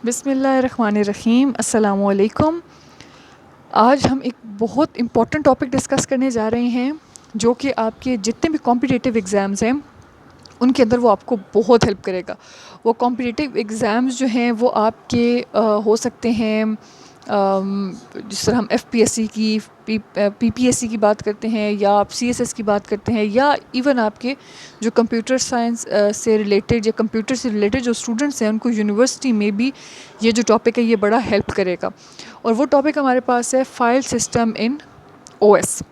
बिस्मिल्लाहिर्रहमानिर्रहीम। अस्सलामुअलैकुम। आज हम एक बहुत इम्पॉर्टेंट टॉपिक डिस्कस करने जा रहे हैं जो कि आपके जितने भी कॉम्पिटिटिव एग्ज़ाम्स हैं उनके अंदर वो आपको बहुत हेल्प करेगा। वो कॉम्पिटिटिव एग्ज़ाम्स जो हैं वो आपके हो सकते हैं, जिस तरह हम एफपीएससी की पीपीएससी की बात करते हैं, या आप सीएसएस की बात करते हैं, या इवन आपके जो कंप्यूटर साइंस से रिलेटेड या कंप्यूटर से रिलेटेड जो स्टूडेंट्स हैं उनको यूनिवर्सिटी में भी ये जो टॉपिक है ये बड़ा हेल्प करेगा। और वो टॉपिक हमारे पास है file system in OS.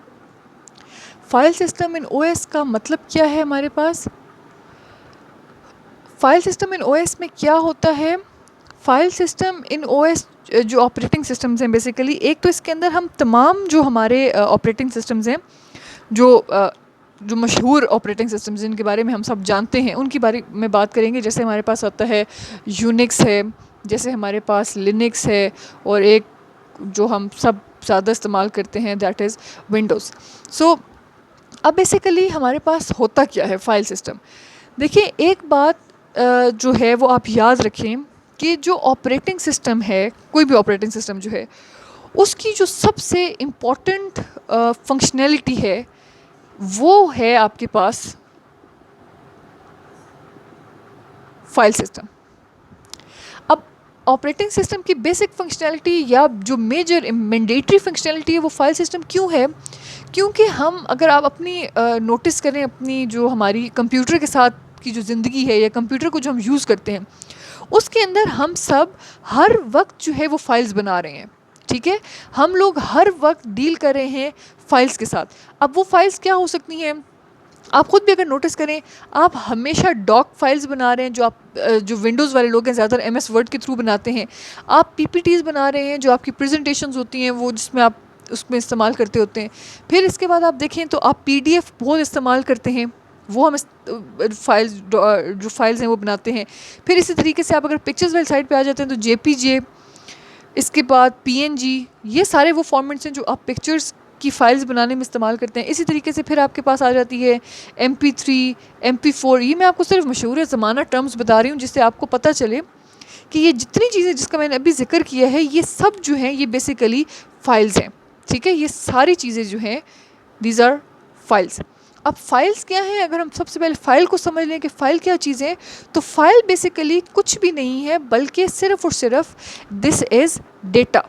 File system in OS का मतलब क्या है हमारे पास? फाइल सिस्टम इन ओएस में क्या होता है? फाइल सिस्टम इन ओएस जो ऑपरेटिंग सिस्टम्स हैं बेसिकली, एक तो इसके अंदर हम तमाम जो हमारे ऑपरेटिंग सिस्टम्स हैं जो मशहूर ऑपरेटिंग सिस्टम्स जिनके बारे में हम सब जानते हैं उनकी बारे में बात करेंगे। जैसे हमारे पास आता है यूनिक्स है, जैसे हमारे पास लिनक्स है, और एक जो हम सब ज़्यादा इस्तेमाल करते हैं दैट इज़ विंडोज़। सो अब बेसिकली हमारे पास होता क्या है फाइल सिस्टम? देखिए, एक बात जो है वो आप याद रखें कि जो ऑपरेटिंग सिस्टम है, कोई भी ऑपरेटिंग सिस्टम जो है, उसकी जो सबसे इम्पॉर्टेंट फंक्शनैलिटी है वो है आपके पास फाइल सिस्टम। अब ऑपरेटिंग सिस्टम की बेसिक फंक्शनैलिटी या जो मेजर मैंडेटरी फंक्शनैलिटी है वो फाइल सिस्टम क्यों है? क्योंकि हम, अगर आप अपनी नोटिस करें अपनी जो हमारी कंप्यूटर के साथ की जो ज़िंदगी है या कंप्यूटर को जो हम यूज़ करते हैं उसके अंदर हम सब हर वक्त जो है वो फाइल्स बना रहे हैं। ठीक है, हम लोग हर वक्त डील कर रहे हैं फाइल्स के साथ। अब वो फाइल्स क्या हो सकती हैं? आप खुद भी अगर नोटिस करें, आप हमेशा डॉक फाइल्स बना रहे हैं, जो आप जो विंडोज़ वाले लोग हैं ज़्यादातर एमएस वर्ड के थ्रू बनाते हैं। आप पीपीटीज़ बना रहे हैं जो आपकी प्रेजेंटेशंस होती हैं वो जिसमें आप उसमें इस्तेमाल करते होते हैं। फिर इसके बाद आप देखें तो आप पीडीएफ बहुत इस्तेमाल करते हैं, वो हम फाइल्स जो फाइल्स हैं वो बनाते हैं। फिर इसी तरीके से आप अगर पिक्चर्स वाली साइड पे आ जाते हैं तो जेपीजे, इसके बाद पीएनजी, ये सारे वो फॉर्मेट्स हैं जो आप पिक्चर्स की फाइल्स बनाने में इस्तेमाल करते हैं। इसी तरीके से फिर आपके पास आ जाती है MP3, MP4। ये मैं आपको सिर्फ मशहूर ज़माना टर्म्स बता रही हूँ जिससे आपको पता चले कि ये जितनी चीज़ें जिसका मैंने अभी जिक्र किया है ये सब जो हैं ये बेसिकली फ़ाइल्स हैं। ठीक है, ये सारी चीज़ें जो हैं दीज आर फाइल्स। अब फाइल्स क्या हैं? अगर हम सबसे पहले फ़ाइल को समझ लें कि फ़ाइल क्या चीज़ है, तो फ़ाइल बेसिकली कुछ भी नहीं है बल्कि सिर्फ और सिर्फ दिस इज़ डेटा।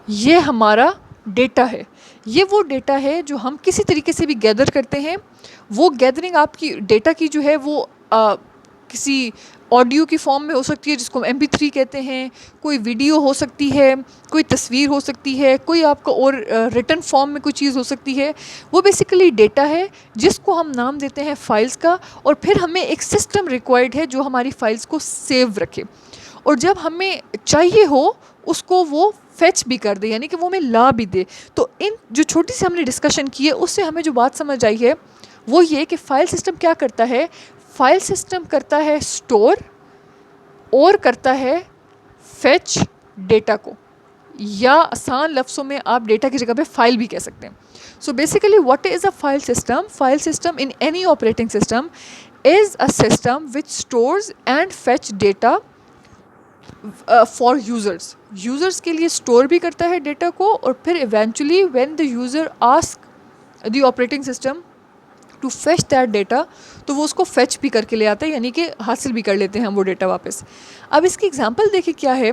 ये हमारा डेटा है। ये वो डेटा है जो हम किसी तरीके से भी गैदर करते हैं। वो गैदरिंग आपकी डेटा की जो है वो किसी ऑडियो की फॉर्म में हो सकती है जिसको हम MP3 कहते हैं, कोई वीडियो हो सकती है, कोई तस्वीर हो सकती है, कोई आपका और रिटन फॉर्म में कोई चीज़ हो सकती है। वो बेसिकली डेटा है जिसको हम नाम देते हैं फाइल्स का। और फिर हमें एक सिस्टम रिक्वायर्ड है जो हमारी फाइल्स को सेव रखे, और जब हमें चाहिए हो उसको वो फेच भी कर दे, यानी कि वो हमें ला भी दे। तो इन जो छोटी सी हमने डिस्कशन की है उससे हमें जो बात समझ आई है वो ये कि फ़ाइल सिस्टम क्या करता है। फ़ाइल सिस्टम करता है स्टोर और करता है फेच डेटा को, या आसान लफ्ज़ों में आप डेटा की जगह पे फ़ाइल भी कह सकते हैं। So basically what is a file system? File system in any operating system is a system which stores and fetch data for users के लिए स्टोर भी करता है डेटा को, और फिर eventually when the user ask the operating system to fetch that data, तो वो उसको फेच भी करके ले आता है, यानी कि हासिल भी कर लेते हैं हम वो डेटा वापस। अब इसकी एग्जांपल देखिए क्या है,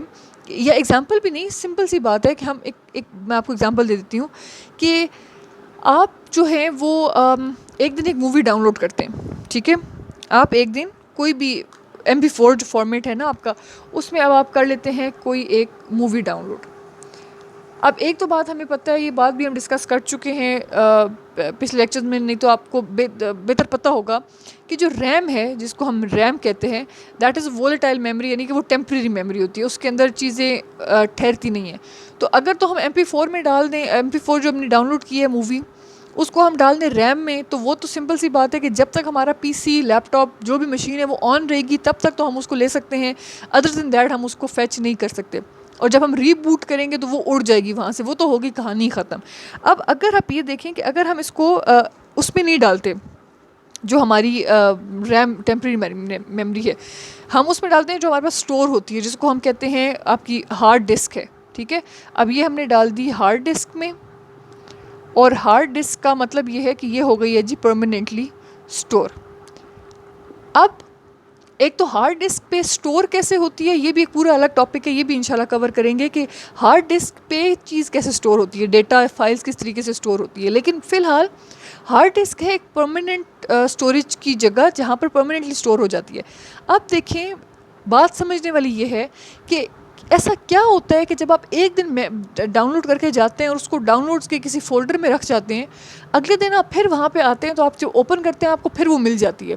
या एग्जांपल भी नहीं, सिंपल सी बात है कि हम एक मैं आपको एग्जांपल दे देती हूँ कि आप जो हैं वो एक दिन एक मूवी डाउनलोड करते हैं। ठीक है, आप एक दिन कोई भी MP4 जो फॉर्मेट है ना आपका, उसमें अब आप कर लेते हैं कोई एक मूवी डाउनलोड। अब एक तो बात हमें पता है, ये बात भी हम डिस्कस कर चुके हैं पिछले लेक्चर्स में, नहीं तो आपको बेहतर पता होगा कि जो रैम है जिसको हम रैम कहते हैं दैट इज़ वोलेटाइल मेमोरी, यानी कि वो टेम्प्रेरी मेमोरी होती है, उसके अंदर चीज़ें ठहरती नहीं हैं। तो अगर तो हम MP4 में डाल दें, MP4 जो हमने डाउनलोड की है मूवी उसको हम डाल दें रैम में, तो वो तो सिंपल सी बात है कि जब तक हमारा PC लैपटॉप जो भी मशीन है वो ऑन रहेगी तब तक तो हम उसको ले सकते हैं। अदर देन दैट हम उसको फेच नहीं कर सकते, और जब हम रीबूट करेंगे तो वो उड़ जाएगी वहाँ से, वो तो होगी कहानी ख़त्म। अब अगर आप ये देखें कि अगर हम इसको उसमें नहीं डालते, जो हमारी रैम टेम्प्रेरी मेमोरी है, हम उसमें डालते हैं जो हमारे पास स्टोर होती है, जिसको हम कहते हैं आपकी हार्ड डिस्क है, ठीक है। अब ये हमने डाल दी हार्ड डिस्क में, और हार्ड डिस्क का मतलब ये है कि ये हो गई है जी परमानेंटली स्टोर। अब एक तो हार्ड डिस्क पे स्टोर कैसे होती है, ये भी एक पूरा अलग टॉपिक है, ये भी इंशाल्लाह कवर करेंगे कि हार्ड डिस्क पे चीज़ कैसे स्टोर होती है, डेटा फाइल्स किस तरीके से स्टोर होती है। लेकिन फ़िलहाल हार्ड डिस्क है एक परमानेंट स्टोरेज की जगह जहाँ पर परमानेंटली स्टोर हो जाती है। अब देखें, बात समझने वाली ये है कि ऐसा क्या होता है कि जब आप एक दिन में डाउनलोड करके जाते हैं और उसको डाउनलोड्स के किसी फ़ोल्डर में रख जाते हैं, अगले दिन आप फिर वहाँ पे आते हैं तो आप जब ओपन करते हैं आपको फिर वो मिल जाती है।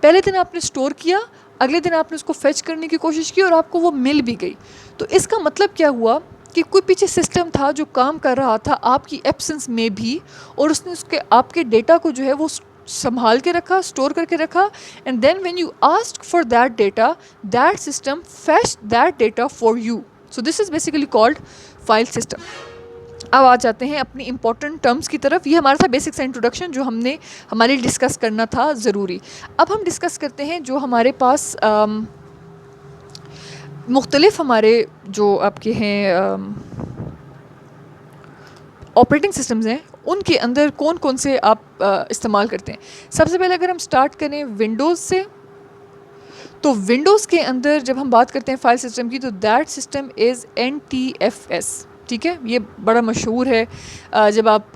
पहले दिन आपने स्टोर किया, अगले दिन आपने उसको फेच करने की कोशिश की और आपको वो मिल भी गई। तो इसका मतलब क्या हुआ कि कोई पीछे सिस्टम था जो काम कर रहा था आपकी एब्सेंस में भी, और उसने उसके आपके डेटा को जो है वो संभाल के रखा, स्टोर करके रखा, and then when you asked for that data, that system fetched that data for you. So this is basically called file system. अब आ जाते हैं अपनी इंपॉर्टेंट टर्म्स की तरफ। ये हमारा था बेसिक सा इंट्रोडक्शन जो हमने हमारे डिस्कस करना था ज़रूरी। अब हम डिस्कस करते हैं जो हमारे पास मुख्तलिफ हमारे जो आपके हैं ऑपरेटिंग सिस्टम्स हैं, उनके अंदर कौन कौन से आप इस्तेमाल करते हैं। सबसे पहले अगर हम स्टार्ट करें विंडोज़ से, तो विंडोज़ के अंदर जब हम बात करते हैं फाइल सिस्टम की, तो दैट सिस्टम इज़ NTFS, ठीक है। ये बड़ा मशहूर है। जब आप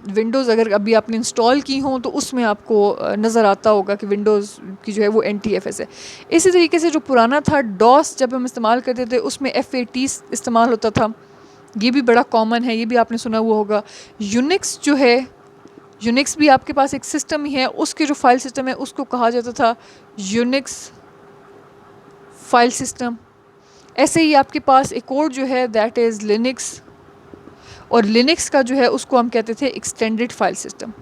विंडोज़ अगर अभी आपने इंस्टॉल की हों तो उसमें आपको नज़र आता होगा कि विंडोज़ की जो है वो NTFS है। इसी तरीके से जो पुराना था डॉस, जब हम इस्तेमाल करते थे उसमें FAT इस्तेमाल होता था, ये भी बड़ा कॉमन है, ये भी आपने सुना हुआ होगा। यूनिक्स जो है, यूनिक्स भी आपके पास एक सिस्टम ही है, उसके जो फाइल सिस्टम है उसको कहा जाता था यूनिक्स फाइल सिस्टम। ऐसे ही आपके पास एक और जो है दैट इज़ लिनक्स, और लिनक्स का जो है उसको हम कहते थे एक्सटेंडेड फाइल सिस्टम।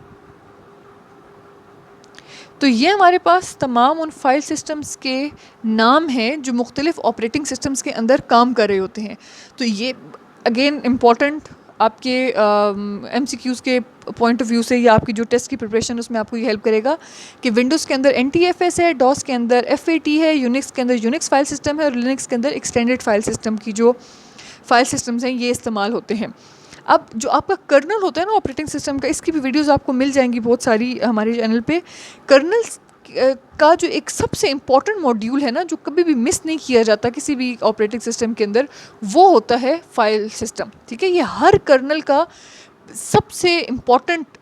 तो ये हमारे पास तमाम उन फाइल सिस्टम्स के नाम हैं जो मुख्तलिफ ऑपरेटिंग सिस्टम्स के अंदर काम कर रहे होते हैं। तो ये अगेन इम्पॉर्टेंट आपके MCQs के पॉइंट ऑफ व्यू से, या आपकी जो टेस्ट की प्रिपरेशन उसमें आपको ये हेल्प करेगा कि विंडोज़ के अंदर NTFS है, डॉस के अंदर FAT है, यूनिक्स के अंदर यूनिक्स फाइल सिस्टम है, और लिनक्स के अंदर एक्सटेंडेड फाइल सिस्टम की जो फाइल सिस्टम्स हैं ये इस्तेमाल होते हैं। अब जो आपका कर्नल होता है ना ऑपरेटिंग सिस्टम का, इसकी भी वीडियोस आपको मिल जाएंगी बहुत सारी हमारे चैनल पे। कर्नल का जो एक सबसे इम्पॉर्टेंट मॉड्यूल है ना, जो कभी भी मिस नहीं किया जाता किसी भी ऑपरेटिंग सिस्टम के अंदर, वो होता है फाइल सिस्टम, ठीक है। ये हर कर्नल का सबसे इम्पॉर्टेंट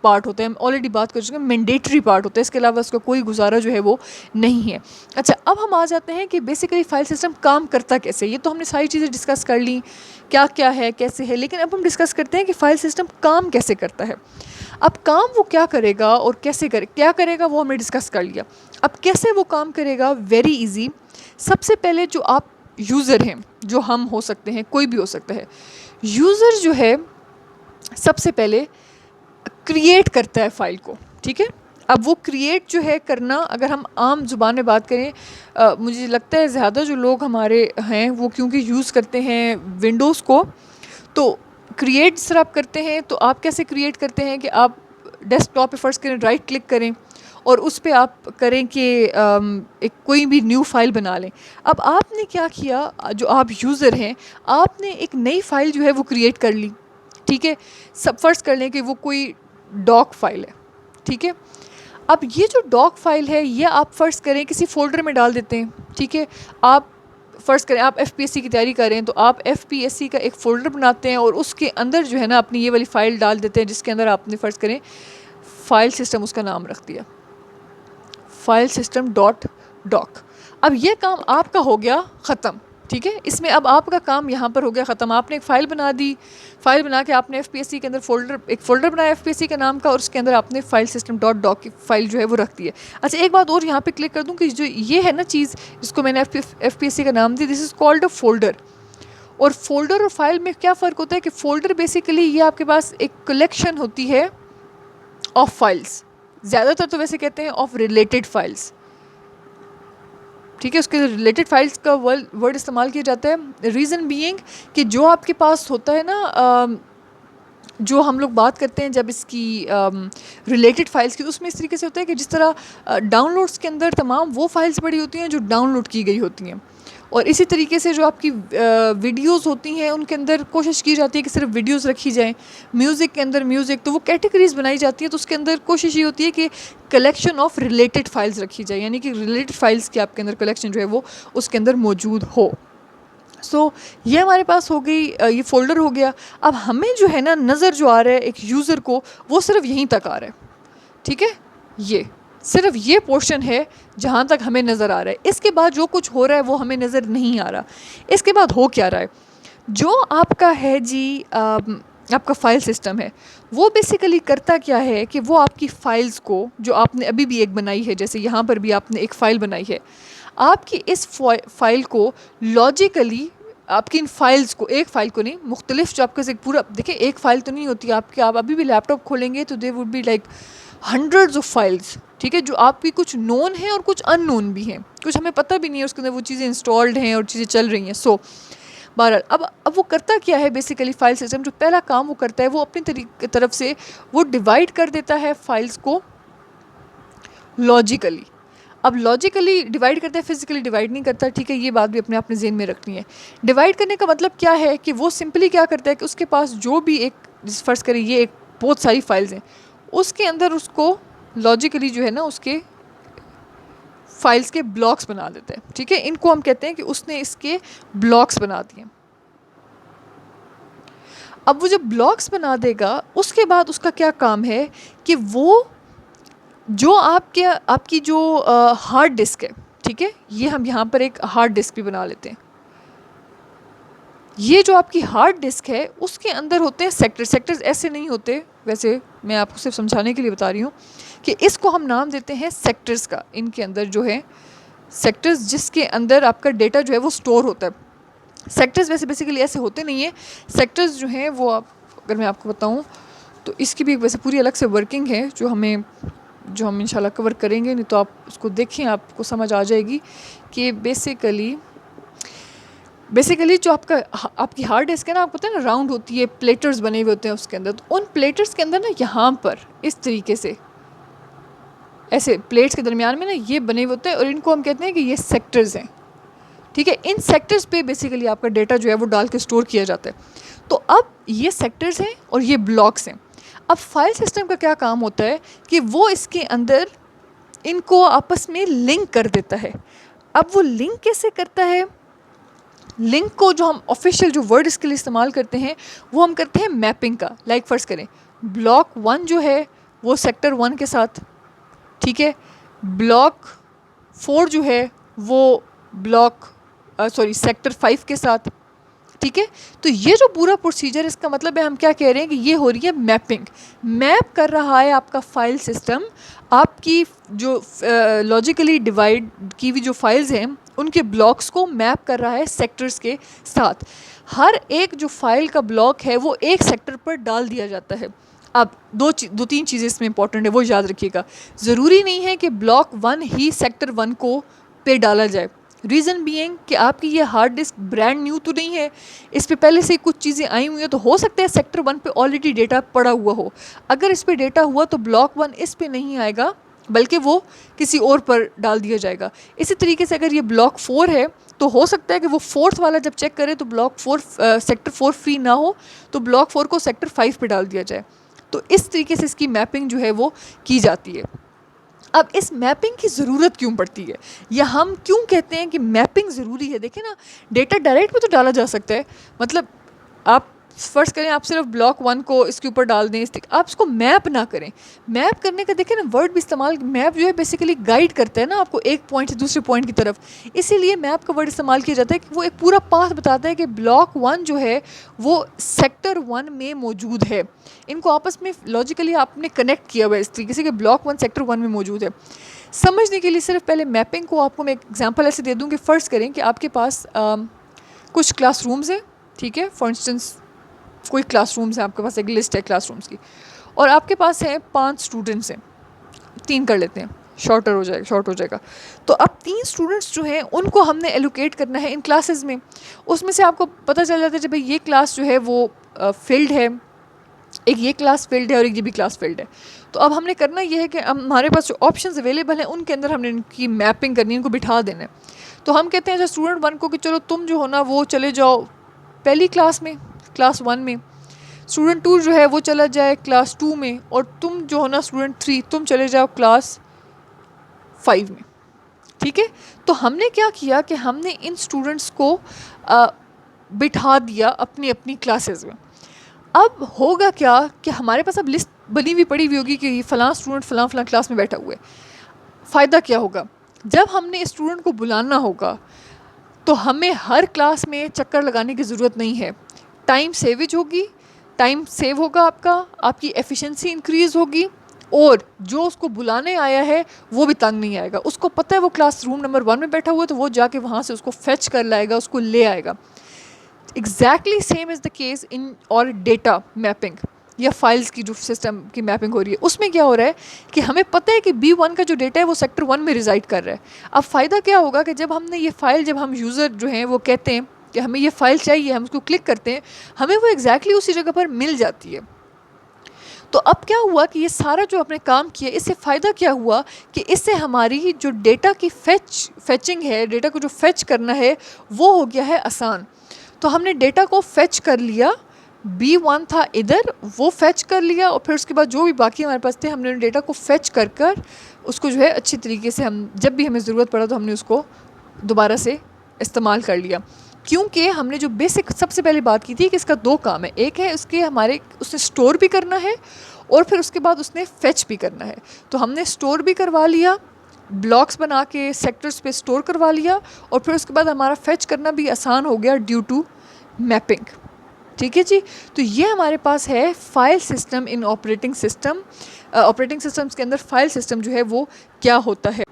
पार्ट होता है, हम ऑलरेडी बात कर चुके हैं, मैंडेटरी पार्ट होता है, इसके अलावा उसका कोई गुजारा जो है वो नहीं है। अच्छा, अब हम आ जाते हैं कि बेसिकली फ़ाइल सिस्टम काम करता कैसे। ये तो हमने सारी चीज़ें डिस्कस कर ली, क्या क्या है, कैसे है, लेकिन अब हम डिस्कस करते हैं कि फ़ाइल सिस्टम काम कैसे करता है। अब काम वो क्या करेगा और कैसे क्या करेगा वो हमने डिस्कस कर लिया। अब कैसे वो काम करेगा, वेरी इजी। सबसे पहले जो आप यूज़र हैं, जो हम हो सकते हैं, कोई भी हो सकता है, यूज़र जो है सबसे पहले क्रिएट करता है फ़ाइल को, ठीक है। अब वो क्रिएट जो है करना, अगर हम आम ज़ुबान में बात करें, मुझे लगता है ज़्यादा जो लोग हमारे हैं वो क्योंकि यूज़ करते हैं विंडोज़ को, तो क्रिएट सर आप करते हैं, तो आप कैसे क्रिएट करते हैं कि आप डेस्कटॉप पे फ़र्स्ट करें, राइट क्लिक करें और उस पर आप करें कि एक कोई भी न्यू फाइल बना लें। अब आपने क्या किया, जो आप यूज़र हैं, आपने एक नई फ़ाइल जो है वो क्रिएट कर ली, ठीक है। सब फ़र्स्ट कर लें कि वो कोई डॉक फाइल है, ठीक है। अब ये जो डॉक फाइल है ये आप फ़र्स्ट करें किसी फ़ोल्डर में डाल देते हैं, ठीक है। आप फ़र्स्ट करें, आप FPSC की तैयारी कर रहे हैं, तो आप FPSC का एक फ़ोल्डर बनाते हैं और उसके अंदर जो है ना अपनी ये वाली फ़ाइल डाल देते हैं, जिसके अंदर आपने फ़र्स्ट करें फ़ाइल सिस्टम, उसका नाम रख दिया फाइल सिस्टम .डॉक। अब ये काम आपका हो गया ख़त्म, ठीक है। इसमें अब आपका काम यहाँ पर हो गया ख़त्म। आपने एक फ़ाइल बना दी, फ़ाइल बना के आपने FPSC के अंदर एक फ़ोल्डर बनाया FPSC के नाम का, और उसके अंदर आपने फाइल सिस्टम .डॉक की फ़ाइल जो है वो रख दी है। अच्छा, एक बात और यहाँ पे क्लिक कर दूँ कि जो ये है ना चीज़ जिसको मैंने FPSC का नाम दिया, this is called a folder. और फोल्डर और फाइल में क्या फ़र्क होता है कि फ़ोल्डर बेसिकली ये आपके पास एक कलेक्शन होती है ऑफ फाइल्स, ज़्यादातर तो वैसे कहते हैं ऑफ रिलेटेड फाइल्स, ठीक है। उसके रिलेटेड फाइल्स का वर्ड इस्तेमाल किया जाता है, रीज़न बीइंग कि जो आपके पास होता है ना, जो हम लोग बात करते हैं जब इसकी रिलेटेड फाइल्स की, उसमें इस तरीके से होता है कि जिस तरह डाउनलोड्स के अंदर तमाम वो फाइल्स पड़ी होती हैं जो डाउनलोड की गई होती हैं, और इसी तरीके से जो आपकी वीडियोस होती हैं उनके अंदर कोशिश की जाती है कि सिर्फ वीडियोस रखी जाएं। म्यूज़िक के अंदर म्यूज़िक, तो वो कैटेगरीज बनाई जाती हैं, तो उसके अंदर कोशिश ये होती है कि कलेक्शन ऑफ रिलेटेड फाइल्स रखी जाए, यानी कि रिलेटेड फाइल्स की आपके अंदर कलेक्शन जो है वो उसके अंदर मौजूद हो। ये हमारे पास हो गई, ये फ़ोल्डर हो गया। अब हमें जो है ना नज़र जो आ रहा है एक यूज़र को, वो सिर्फ यहीं तक आ रहा है, ठीक है। ये सिर्फ ये पोर्शन है जहाँ तक हमें नज़र आ रहा है, इसके बाद जो कुछ हो रहा है वो हमें नज़र नहीं आ रहा। इसके बाद हो क्या रहा है, जो आपका है जी आपका फ़ाइल सिस्टम है, वो बेसिकली करता क्या है कि वो आपकी फ़ाइल्स को, जो आपने अभी भी एक बनाई है, जैसे यहाँ पर भी आपने एक फ़ाइल बनाई है, आपकी इस फाइल को लॉजिकली, आपकी इन फाइल्स को, एक फ़ाइल को नहीं, मुख्तलिफ जो आपके से पूरा, देखिए एक फ़ाइल तो नहीं होती आपकी, आप अभी भी लैपटॉप खोलेंगे तो they would be like hundreds of files, ठीक है, जो आपकी कुछ नोन है और कुछ अननोन भी हैं, कुछ हमें पता भी नहीं है उसके अंदर वो चीज़ें इंस्टॉल्ड हैं और चीज़ें चल रही हैं। बहरहाल अब वो करता क्या है, बेसिकली फ़ाइल सिस्टम जो पहला काम वो करता है, वो अपनी तरफ से वो डिवाइड कर देता है फाइल्स को लॉजिकली। अब लॉजिकली डिवाइड करता है, फिजिकली डिवाइड नहीं करता, ठीक है, ये बात भी अपने आपने ज़हन में रखनी है। डिवाइड करने का मतलब क्या है कि वो सिंपली क्या करता है कि उसके पास जो भी एक, जिस फ़र्ज़ करें ये एक बहुत सारी फाइल्स हैं, उसके अंदर उसको लॉजिकली जो है ना उसके फाइल्स के ब्लॉक्स बना देता है, ठीक है। इनको हम कहते हैं कि उसने इसके ब्लॉक्स बना दिए। अब वो जब ब्लॉक्स बना देगा, उसके बाद उसका क्या काम है कि वो जो आपकी जो हार्ड डिस्क है, ठीक है, ये हम यहाँ पर एक हार्ड डिस्क भी बना लेते हैं। ये जो आपकी हार्ड डिस्क है उसके अंदर होते हैं सेक्टर्स ऐसे नहीं होते, वैसे मैं आपको सिर्फ समझाने के लिए बता रही हूँ कि इसको हम नाम देते हैं सेक्टर्स का। इनके अंदर जो है सेक्टर्स, जिसके अंदर आपका डेटा जो है वो स्टोर होता है। सेक्टर्स वैसे बेसिकली ऐसे होते नहीं है, सेक्टर्स जो हैं वो, अगर मैं आपको बताऊँ तो इसकी भी वैसे पूरी अलग से वर्किंग है जो हम इंशाल्लाह कवर करेंगे, नहीं तो आप उसको देखें आपको समझ आ जाएगी कि बेसिकली जो आपकी हार्ड डिस्क है ना, आपको पता है ना राउंड होती है, प्लेटर्स बने हुए होते हैं उसके अंदर, तो उन प्लेटर्स के अंदर ना यहाँ पर इस तरीके से ऐसे प्लेट्स के दरमियान में ना ये बने हुए होते हैं, और इनको हम कहते हैं कि ये सेक्टर्स हैं, ठीक है। इन सेक्टर्स पे बेसिकली आपका डेटा जो है वो डाल के स्टोर किया जाता है। तो अब ये सेक्टर्स हैं और ये ब्लॉक्स हैं। अब फाइल सिस्टम का क्या काम होता है कि वो इसके अंदर इनको आपस में लिंक कर देता है। अब वो लिंक कैसे करता है, लिंक को जो हम ऑफिशियल जो वर्ड इसके लिए इस्तेमाल करते हैं वो हम करते हैं मैपिंग का। लाइक फ़र्ज़ करें ब्लॉक 1 जो है वो सेक्टर 1 के साथ, ठीक है, ब्लॉक 4 जो है वो सेक्टर 5 के साथ, ठीक है। तो ये जो पूरा प्रोसीजर, इसका मतलब है हम क्या कह रहे हैं कि ये हो रही है मैपिंग। मैप कर रहा है आपका फाइल सिस्टम आपकी जो लॉजिकली डिवाइड की हुई जो फाइल्स हैं उनके ब्लॉक्स को मैप कर रहा है सेक्टर्स के साथ। हर एक जो फाइल का ब्लॉक है वो एक सेक्टर पर डाल दिया जाता है। अब दो तीन चीज़ें इसमें इंपॉर्टेंट है, वो याद रखिएगा। ज़रूरी नहीं है कि ब्लॉक 1 ही सेक्टर 1 को पे डाला जाए। रीज़न बीइंग कि आपकी ये हार्ड डिस्क ब्रांड न्यू तो नहीं है, इस पे पहले से कुछ चीज़ें आई हुई हैं, तो हो सकता है सेक्टर 1 पे ऑलरेडी डेटा पड़ा हुआ हो। अगर इस पे डेटा हुआ तो ब्लॉक 1 इस पे नहीं आएगा, बल्कि वो किसी और पर डाल दिया जाएगा। इसी तरीके से अगर ये ब्लॉक 4 है तो हो सकता है कि वो 4th वाला जब चेक करे तो ब्लॉक 4 सेक्टर 4 फ्री ना हो, तो ब्लॉक 4 को सेक्टर 5 पे डाल दिया जाए। तो इस तरीके से इसकी मैपिंग जो है वो की जाती है। अब इस मैपिंग की ज़रूरत क्यों पड़ती है, या हम क्यों कहते हैं कि मैपिंग ज़रूरी है? देखिए ना, डेटा डायरेक्ट में तो डाला जा सकता है, मतलब आप फ़र्ज़ करें आप सिर्फ ब्लॉक 1 को इसके ऊपर डाल दें, आप इसको मैप ना करें। मैप करने का देखिए ना वर्ड भी इस्तेमाल, मैप जो है बेसिकली गाइड करता है ना आपको एक पॉइंट से दूसरे पॉइंट की तरफ, इसीलिए मैप का वर्ड इस्तेमाल किया जाता है कि वो एक पूरा पाथ बताता है कि ब्लॉक 1 जो है वो सेक्टर 1 में मौजूद है। इनको आपस में लॉजिकली आपने कनेक्ट किया हुआ है इस तरीके से कि ब्लॉक 1 सेक्टर 1 में मौजूद है। समझने के लिए सिर्फ पहले मैपिंग को आपको मैं एक एग्जांपल ऐसे दे दूं कि फ़र्ज़ करें कि आपके पास कुछ क्लासरूम्स हैं, ठीक है, फॉर इंस्टेंस कोई क्लासरूम्स है, आपके पास एक लिस्ट है क्लासरूम्स की, और आपके पास है 5 स्टूडेंट्स हैं, 3 कर लेते हैं, शॉर्ट हो जाएगा। तो अब 3 स्टूडेंट्स जो हैं उनको हमने एलोकेट करना है इन क्लासेस में। उसमें से आपको पता चल जाता है जब ये क्लास जो है वो फील्ड है, एक ये क्लास फील्ड है और एक ये भी क्लास फील्ड है। तो अब हमने करना ये है कि हमारे पास जो ऑप्शंस अवेलेबल हैं उनके अंदर हमने इनकी मैपिंग करनी है, इनको बिठा देना है। तो हम कहते हैं जो स्टूडेंट 1 को कि चलो तुम जो हो ना वो चले जाओ पहली क्लास में, क्लास 1 में। स्टूडेंट 2 जो है वो चला जाए क्लास 2 में, और तुम जो हो ना स्टूडेंट 3 तुम चले जाओ क्लास 5 में। ठीक है, तो हमने क्या किया कि हमने इन स्टूडेंट्स को बिठा दिया अपनी अपनी क्लासेस में। अब होगा क्या कि हमारे पास अब लिस्ट बनी हुई पड़ी हुई होगी कि फ़लाँ स्टूडेंट फ़लाँ फ़लाँ क्लास में बैठा हुआ है। फ़ायदा क्या होगा, जब हमने स्टूडेंट को बुलाना होगा तो हमें हर क्लास में चक्कर लगाने की ज़रूरत नहीं है। टाइम सेवेज होगी, टाइम सेव होगा आपका, आपकी एफिशिएंसी इंक्रीज़ होगी, और जो उसको बुलाने आया है वो भी तंग नहीं आएगा। उसको पता है वो क्लास रूम नंबर 1 में बैठा हुआ है, तो वो जाके वहाँ से उसको फेच कर लाएगा, उसको ले आएगा। Exactly same is the case in और डेटा मैपिंग या फाइल्स की जो सिस्टम की मैपिंग हो रही है, उसमें क्या हो रहा है कि हमें पता है कि B1 का जो डेटा है वो सेक्टर 1 में रिजाइड कर रहा है। अब फ़ायदा क्या होगा कि जब हमने ये फ़ाइल, जब हम यूज़र जो हैं वो कहते हैं कि हमें ये फ़ाइल चाहिए, हम उसको क्लिक करते हैं, हमें वो एग्जैक्टली उसी जगह पर मिल जाती है। तो अब क्या हुआ कि ये सारा जो आपने काम किया, इससे फ़ायदा क्या हुआ कि इससे हमारी जो डेटा की फैचिंग है, डेटा को जो फैच करना है वो हो गया है आसान। तो हमने डेटा को फैच कर लिया, B1 था इधर, वो फैच कर लिया, और फिर उसके बाद जो भी बाकी हमारे पास थे हमने डेटा को फैच कर कर उसको जो है अच्छी तरीके से, हम जब भी हमें ज़रूरत पड़ा तो हमने उसको दोबारा से इस्तेमाल कर लिया। क्योंकि हमने जो बेसिक सबसे पहले बात की थी कि इसका 2 काम है, एक है उसके हमारे उसने स्टोर भी करना है और फिर उसके बाद उसने फैच भी करना है। तो हमने स्टोर भी करवा लिया, ब्लॉक्स बना के सेक्टर्स पे स्टोर करवा लिया, और फिर उसके बाद हमारा फैच करना भी आसान हो गया ड्यू टू मैपिंग। ठीक है जी, तो ये हमारे पास है file system in operating system. Operating systems के अंदर फाइल सिस्टम जो है वो क्या होता है।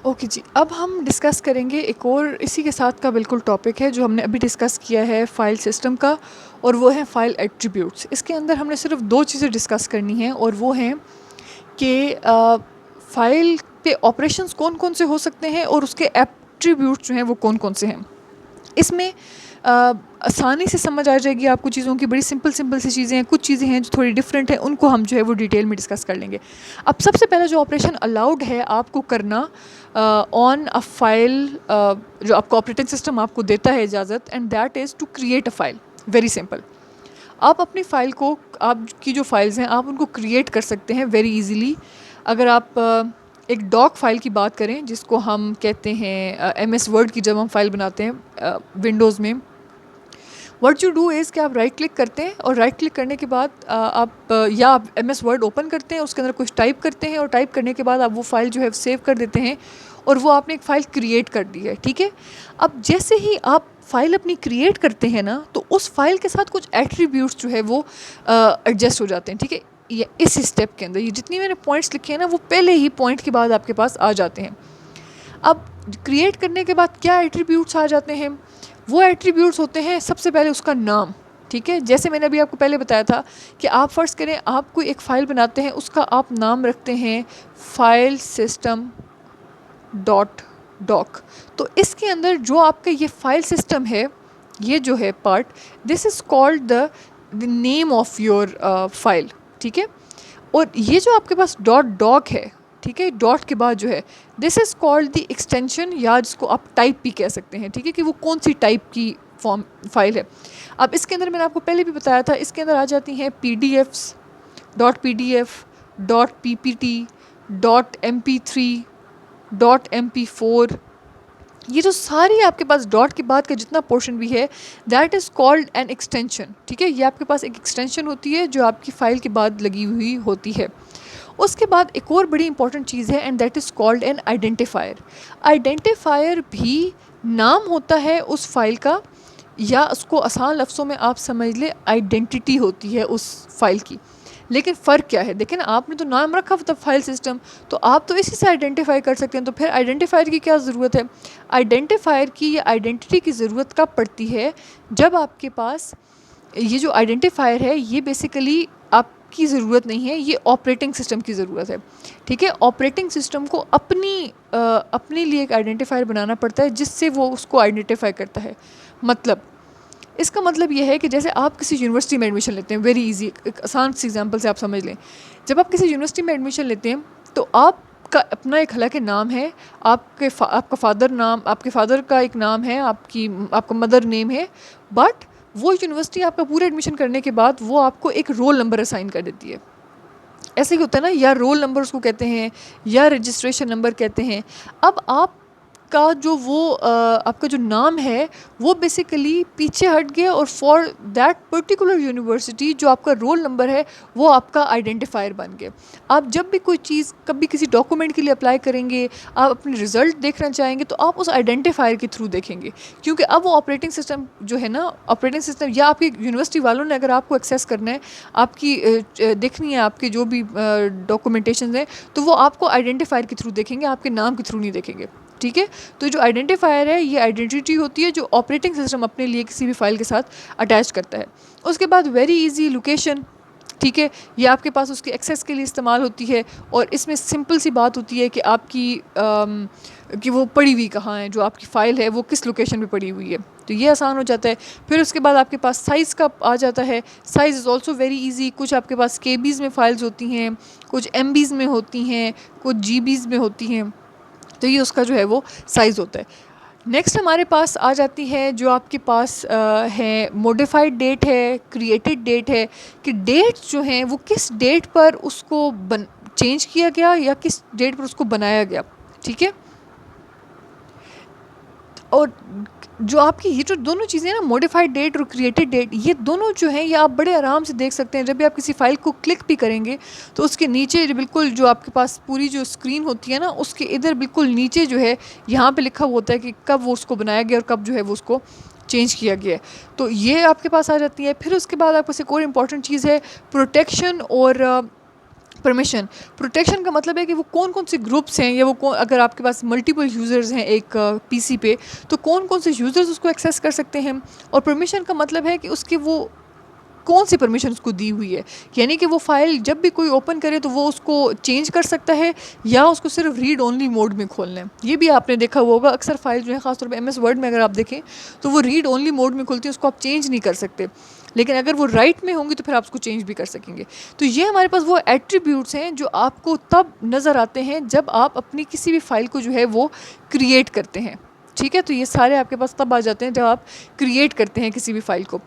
ओके जी, अब हम डिस्कस करेंगे एक और इसी के साथ का बिल्कुल टॉपिक है जो हमने अभी डिस्कस किया है फाइल सिस्टम का, और वो है फाइल एट्रीब्यूट्स। इसके अंदर हमने सिर्फ 2 चीज़ें डिस्कस करनी हैं, और वो हैं कि फ़ाइल पे ऑपरेशंस कौन कौन से हो सकते हैं और उसके एट्रीब्यूट्स जो हैं वो कौन कौन से हैं। इसमें आसानी से समझ आ जाएगी आपको चीज़ों की, बड़ी सिंपल सी चीज़ें हैं, कुछ चीज़ें हैं जो थोड़ी डिफरेंट हैं, उनको हम जो है वो डिटेल में डिस्कस कर लेंगे। अब सबसे पहला जो ऑपरेशन अलाउड है आपको करना ऑन अ फाइल, जो आपको ऑपरेटिंग सिस्टम आपको देता है इजाज़त, and that is to create a file. Very simple, आप अपनी फ़ाइल को, आपकी जो फाइल्स हैं आप उनको क्रिएट कर सकते हैं वेरी इजीली। अगर आप एक डॉक फाइल की बात करें जिसको हम कहते हैं MS वर्ड की, जब हम फाइल बनाते हैं विंडोज़ में, व्हाट यू डू इज़ कि आप राइट क्लिक करते हैं, और राइट क्लिक करने के बाद या आप MS वर्ड ओपन करते हैं, उसके अंदर कुछ टाइप करते हैं, और टाइप करने के बाद आप वो फाइल जो है सेव कर देते हैं, और वो आपने एक फ़ाइल क्रिएट कर दी है। ठीक है, अब जैसे ही आप फाइल अपनी क्रिएट करते हैं ना, तो उस फाइल के साथ कुछ एट्रीब्यूट्स जो है वो एडजस्ट हो जाते हैं। ठीक है, ये इस स्टेप के अंदर ये जितनी मैंने पॉइंट्स लिखे हैं ना, वो पहले ही पॉइंट के बाद आपके पास आ जाते हैं। अब क्रिएट करने के बाद क्या एट्रीब्यूट्स आ जाते हैं, वो एट्रीब्यूट्स होते हैं सबसे पहले उसका नाम। ठीक है, जैसे मैंने अभी आपको पहले बताया था कि आप फ़र्ज़ करें आप कोई एक फ़ाइल बनाते हैं, उसका आप नाम रखते हैं फाइल सिस्टम डॉट डॉक। तो इसके अंदर जो आपका ये फाइल सिस्टम है, ये जो है part, this is called the name of your file. ठीक है, और ये जो आपके पास डॉट डॉक है, ठीक है, डॉट के बाद जो है this is called the extension, या जिसको आप टाइप भी कह सकते हैं। ठीक है, कि वो कौन सी टाइप की फॉर्म फाइल है। अब इसके अंदर मैंने आपको पहले भी बताया था, इसके अंदर आ जाती हैं PDFs, .PDF, .PPT, .MP3, .MP4। ये जो सारी आपके पास डॉट के बाद का जितना पोर्शन भी है, that is called an extension. ठीक है, ये आपके पास एक एक्सटेंशन होती है जो आपकी फ़ाइल के बाद लगी हुई होती है। उसके बाद एक और बड़ी इंपॉर्टेंट चीज़ है, and that is called an identifier. Identifier भी नाम होता है उस फाइल का, या उसको आसान लफ्ज़ों में आप समझ ले आइडेंटिटी होती है उस फाइल की। लेकिन फ़र्क क्या है, देखें ना, आपने तो नाम रखा था फाइल सिस्टम, तो आप तो इसी से आइडेंटिफाई कर सकते हैं, तो फिर आइडेंटिफायर की क्या ज़रूरत है। आइडेंटिफायर की या आइडेंटिटी की ज़रूरत कब पड़ती है, जब आपके पास ये जो आइडेंटिफायर है ये बेसिकली आपकी ज़रूरत नहीं है, ये ऑपरेटिंग सिस्टम की ज़रूरत है। ठीक है, ऑपरेटिंग सिस्टम को अपने लिए एक आइडेंटिफायर बनाना पड़ता है जिससे वो उसको आइडेंटिफाई करता है। मतलब इसका मतलब ये है कि जैसे आप किसी यूनिवर्सिटी में एडमिशन लेते हैं, वेरी इजी, एक आसान सी एग्जांपल से आप समझ लें। जब आप किसी यूनिवर्सिटी में एडमिशन लेते हैं तो आपका अपना एक हालांकि नाम है, आपका आपके फादर का एक नाम है, आपका मदर नेम है, बट वो यूनिवर्सिटी आपका पूरा एडमिशन करने के बाद वो आपको एक रोल नंबर असाइन कर देती है। ऐसे ही होता है ना, या रोल नंबर उसको कहते हैं या रजिस्ट्रेशन नंबर कहते हैं। अब आपका जो नाम है वो बेसिकली पीछे हट गया, और फॉर दैट पर्टिकुलर यूनिवर्सिटी जो आपका रोल नंबर है वो आपका आइडेंटिफायर बन गया। आप जब भी कोई चीज़ कभी किसी डॉक्यूमेंट के लिए अप्लाई करेंगे, आप अपने रिज़ल्ट देखना चाहेंगे, तो आप उस आइडेंटिफायर के थ्रू देखेंगे, क्योंकि अब वो ऑपरेटिंग सिस्टम जो है ना, ऑपरेटिंग सिस्टम या आपकी यूनिवर्सिटी वालों ने अगर आपको एक्सेस करना है, आपकी देखनी है आपके जो भी डॉक्यूमेंटेशन है, तो वो आपको आइडेंटिफायर के थ्रू देखेंगे, आपके नाम के थ्रू नहीं देखेंगे। ठीक है, तो जो आइडेंटिफायर है ये आइडेंटिटी होती है जो ऑपरेटिंग सिस्टम अपने लिए किसी भी फाइल के साथ अटैच करता है। उसके बाद वेरी इजी लोकेशन, ठीक है, ये आपके पास उसके एक्सेस के लिए इस्तेमाल होती है, और इसमें सिंपल सी बात होती है कि कि वो पड़ी हुई कहाँ है, जो आपकी फ़ाइल है वो किस लोकेशन पे पड़ी हुई है, तो ये आसान हो जाता है। फिर उसके बाद आपके पास साइज़ का आ जाता है। Size is also very easy. कुछ आपके पास केबीज़ में फ़ाइल्स होती हैं, कुछ एमबीज़ में होती हैं, कुछ जीबीज़ में होती हैं, तो ये उसका जो है वो साइज़ होता है। नेक्स्ट हमारे पास आ जाती है जो आपके पास है मॉडिफाइड डेट है, क्रिएटेड डेट है, कि डेट जो हैं वो किस डेट पर उसको चेंज किया गया या किस डेट पर उसको बनाया गया। ठीक है, और जो आपकी ये जो दोनों चीज़ें ना, मॉडिफाइड डेट और क्रिएटेड डेट, ये दोनों जो हैं ये आप बड़े आराम से देख सकते हैं। जब भी आप किसी फाइल को क्लिक भी करेंगे तो उसके नीचे बिल्कुल जो आपके पास पूरी जो स्क्रीन होती है ना, उसके इधर बिल्कुल नीचे जो है यहाँ पे लिखा हुआ होता है कि कब वो उसको बनाया गया और कब जो है वो उसको चेंज किया गया है। तो ये आपके पास आ जाती है। फिर उसके बाद आपके पास एक और इम्पॉर्टेंट चीज़ है प्रोटेक्शन और परमिशन। प्रोटेक्शन का मतलब है कि वो कौन कौन से ग्रुप्स हैं, या वो अगर आपके पास मल्टीपल यूज़र्स हैं एक पीसी पे, तो कौन कौन से यूज़र्स उसको एक्सेस कर सकते हैं। और परमिशन का मतलब है कि उसकी वो कौन सी परमिशन उसको दी हुई है, यानी कि वो फ़ाइल जब भी कोई ओपन करे तो वो उसको चेंज कर सकता है या उसको सिर्फ रीड ओनली मोड में खोलना है। ये भी आपने देखा हुआ होगा, अक्सर फाइल जो है ख़ासतौर पे MS वर्ड में अगर आप देखें तो वो रीड ओनली मोड में खुलती है, उसको आप चेंज नहीं कर सकते, लेकिन अगर वो राइट में होंगी तो फिर आप उसको चेंज भी कर सकेंगे। तो ये हमारे पास वो एट्रीब्यूट्स हैं जो आपको तब नज़र आते हैं जब आप अपनी किसी भी फ़ाइल को जो है वो क्रिएट करते हैं। ठीक है, तो ये सारे आपके पास तब आ जाते हैं जब आप क्रिएट करते हैं किसी भी फ़ाइल को।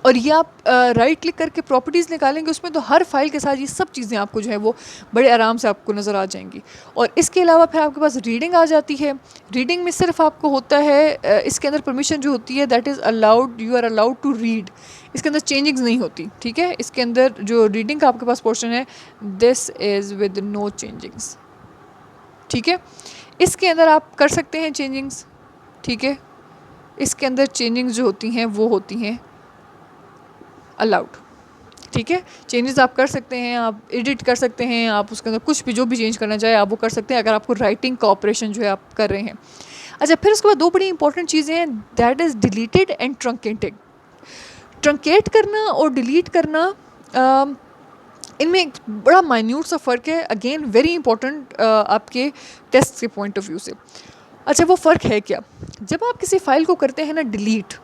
और ये आप राइट क्लिक करके प्रॉपर्टीज़ निकालेंगे, उसमें तो हर फाइल के साथ ये सब चीज़ें आपको जो है वो बड़े आराम से आपको नज़र आ जाएंगी। और इसके अलावा फिर आपके पास रीडिंग आ जाती है। रीडिंग में सिर्फ आपको होता है इसके अंदर परमिशन जो होती है that is allowed, you are allowed to read. इसके अंदर चेंजिंग्स नहीं होती। ठीक है, इसके अंदर जो रीडिंग का आपके पास पोर्शन है this is with no changings. ठीक है, इसके अंदर आप कर सकते हैं चेंजिंग्स। ठीक है, इसके अंदर चेंजिंग्स जो होती हैं वो होती हैं अलाउड। ठीक है, चेंजेस आप कर सकते हैं, आप एडिट कर सकते हैं, आप उसके अंदर कुछ भी जो भी चेंज करना चाहे आप वो कर सकते हैं, अगर आपको राइटिंग का ऑपरेशन जो है आप कर रहे हैं। अच्छा, फिर उसके बाद दो बड़ी इंपॉर्टेंट चीज़ें हैं, that is deleted and truncated. Truncate करना और डिलीट करना, इनमें एक बड़ा माइन्यूट सा फ़र्क है, अगेन वेरी इंपॉर्टेंट आपके टेस्ट के पॉइंट ऑफ व्यू से। अच्छा, वो फ़र्क है क्या? जब आप किसी फ़ाइल को करते हैं ना डिलीट,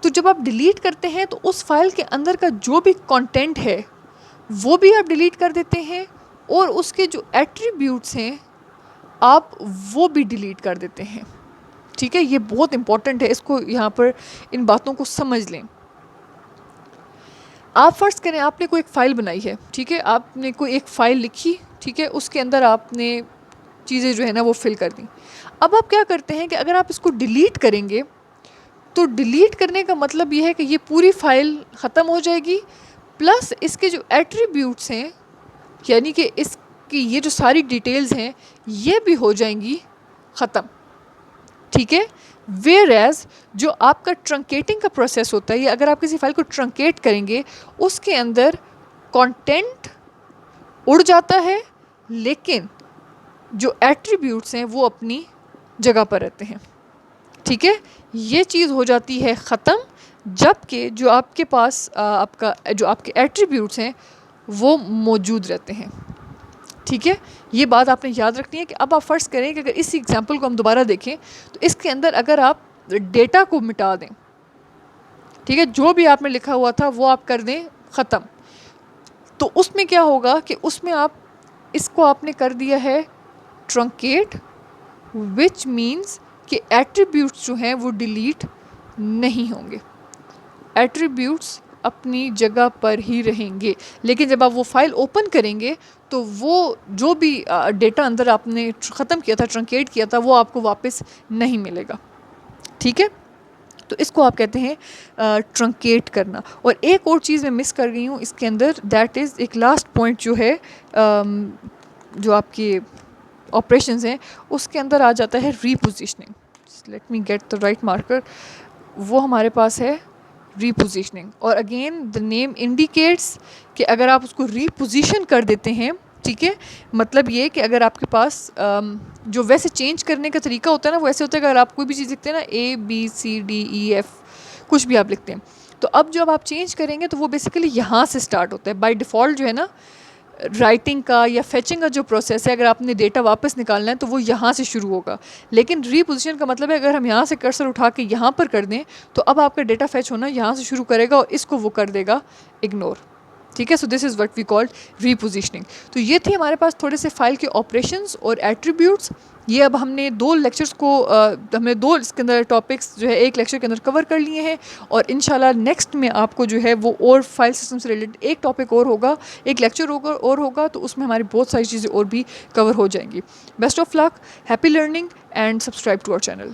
तो जब आप डिलीट करते हैं तो उस फाइल के अंदर का जो भी कंटेंट है वो भी आप डिलीट कर देते हैं, और उसके जो एट्रीब्यूट्स हैं आप वो भी डिलीट कर देते हैं। ठीक है, ये बहुत इंपॉर्टेंट है, इसको यहाँ पर इन बातों को समझ लें। आप फ़र्ज़ करें आपने कोई एक फ़ाइल बनाई है, ठीक है, आपने कोई एक फ़ाइल लिखी, ठीक है, उसके अंदर आपने चीज़ें जो है ना वो फिल कर दी। अब आप क्या करते हैं कि अगर आप इसको डिलीट करेंगे तो डिलीट करने का मतलब ये है कि ये पूरी फ़ाइल ख़त्म हो जाएगी, प्लस इसके जो एट्रीब्यूट्स हैं, यानी कि इसकी ये जो सारी डिटेल्स हैं ये भी हो जाएंगी ख़त्म। ठीक है, वेयर एज जो आपका ट्रंकेटिंग का प्रोसेस होता है, या अगर आप किसी फाइल को ट्रंकेट करेंगे उसके अंदर कंटेंट उड़ जाता है, लेकिन जो एट्रीब्यूट्स हैं वो अपनी जगह पर रहते हैं। ठीक है, ये चीज़ हो जाती है ख़त्म, जबकि जो आपके पास जो आपके एट्रीब्यूट्स हैं वो मौजूद रहते हैं। ठीक है, ये बात आपने याद रखनी है कि अब आप फ़र्ज़ करें कि अगर इस एग्जांपल को हम दोबारा देखें तो इसके अंदर अगर आप डेटा को मिटा दें, ठीक है, जो भी आपने लिखा हुआ था वो आप कर दें ख़त्म। तो उसमें क्या होगा कि उसमें आप इसको आपने कर दिया है ट्रंकेट, विच मीन्स कि एट्रीब्यूट्स जो हैं वो डिलीट नहीं होंगे, एट्रीब्यूट्स अपनी जगह पर ही रहेंगे। लेकिन जब आप वो फाइल ओपन करेंगे तो वो जो भी डेटा अंदर आपने ख़त्म किया था, ट्रंकेट किया था, वो आपको वापस नहीं मिलेगा। ठीक है, तो इसको आप कहते हैं ट्रंकेट करना। और एक और चीज़ मैं मिस कर गई हूँ इसके अंदर, दैट इज़ एक लास्ट पॉइंट जो है जो आपके ऑपरेशंस हैं उसके अंदर आ जाता है repositioning. Let me get the right marker. वो हमारे पास है रीपोजिशनिंग, और अगेन द नेम इंडिकेट्स कि अगर आप उसको रीपोजिशन कर देते हैं, ठीक है, मतलब ये कि अगर आपके पास जो वैसे चेंज करने का तरीका होता है ना वो ऐसे होता है कि अगर आप कोई भी चीज़ लिखते हैं ना ABCDEF कुछ भी आप लिखते हैं, तो अब जब आप चेंज करेंगे तो वो बेसिकली यहाँ से स्टार्ट होता है बाय डिफ़ॉल्ट। जो है ना राइटिंग का या फेचिंग का जो प्रोसेस है, अगर आपने डेटा वापस निकालना है तो वो यहाँ से शुरू होगा। लेकिन रीपोजिशन का मतलब है अगर हम यहाँ से कर्सर उठा के यहाँ पर कर दें तो अब आपका डेटा फेच होना यहाँ से शुरू करेगा और इसको वो कर देगा इग्नोर। ठीक है, so this is what we called repositioning. तो ये थी हमारे पास थोड़े से फाइल के ऑपरेशंस और एट्रीब्यूट्स। ये अब हमने दो लेक्चर्स को हमने दो इसके अंदर टॉपिक्स जो है एक लेक्चर के अंदर कवर कर लिए हैं, और इंशाल्लाह नेक्स्ट में आपको जो है वो और फाइल सिस्टम से रिलेटेड एक टॉपिक और होगा, एक लेक्चर होगा, तो उसमें हमारी बहुत सारी चीज़ें और भी कवर हो जाएंगी। Best of luck, happy learning and subscribe to our channel.